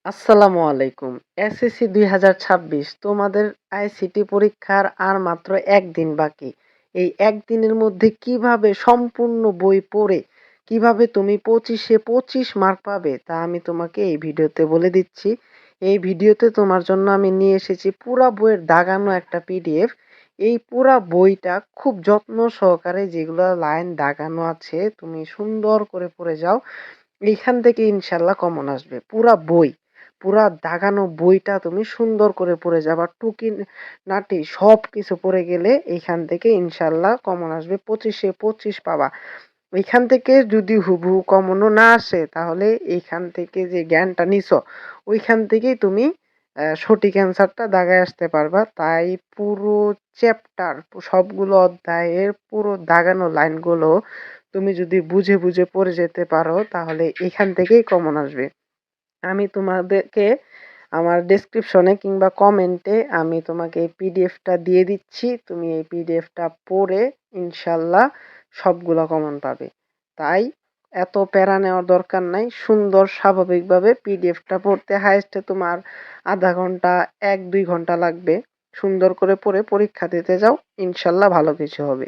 আসসালামু আলাইকুম। এসএসসি ২০২৬ তোমাদের আইসিটি পরীক্ষার আর মাত্র ১ দিন বাকি। এই ১ দিনের মধ্যে কিভাবে সম্পূর্ণ বই পড়ে কিভাবে তুমি ২৫ এ ২৫ মার্ক পাবে তা আমি তোমাকে এই ভিডিওতে বলে দিচ্ছি। এই ভিডিওতে তোমার জন্য আমি নিয়ে এসেছি পুরা বইয়ের দাগানো একটা পিডিএফ। এই পুরা বইটা খুব যত্ন সহকারে যেগুলো লাইন দাগানো আছে তুমি সুন্দর করে পড়ে যাও। এইখান থেকে ইনশাল্লাহ কমন আসবে। পুরা দাগানো বইটা তুমি সুন্দর করে পড়ে যাবা। টুকি-নাটি সবকিছু পড়ে গেলে এইখান থেকে ইনশাল্লাহ কমন আসবে। ২৫ এ ২৫ পাবা। এইখান থেকে যদি হুবহু কমনও না আসে তাহলে এইখান থেকে যে জ্ঞানটা নিছো ওইখান থেকেই তুমি সঠিক অ্যান্সারটা দাগায় আসতে পারবা। তাই পুরো চ্যাপ্টার সবগুলো অধ্যায়ের পুরো দাগানো লাইনগুলো তুমি যদি বুঝে পড়ে যেতে পারো তাহলে এখান থেকেই কমন আসবে। আমি তোমাদেরকে আমার ডেসক্রিপশনে কিংবা কমেন্টে আমি তোমাকে এই পিডিএফটা দিয়ে দিচ্ছি। তুমি এই পিডিএফটা পড়ে ইনশাল্লাহ সবগুলা কমন পাবে। তাই এত প্যারা নেওয়ার দরকার নাই। সুন্দর স্বাভাবিকভাবে পিডিএফটা পড়তে হাইয়েস্টে তোমার ০.৫ ঘন্টা ১-২ ঘন্টা লাগবে। সুন্দর করে পড়ে পরীক্ষা দিতে যাও। ইনশাল্লাহ ভালো কিছু হবে।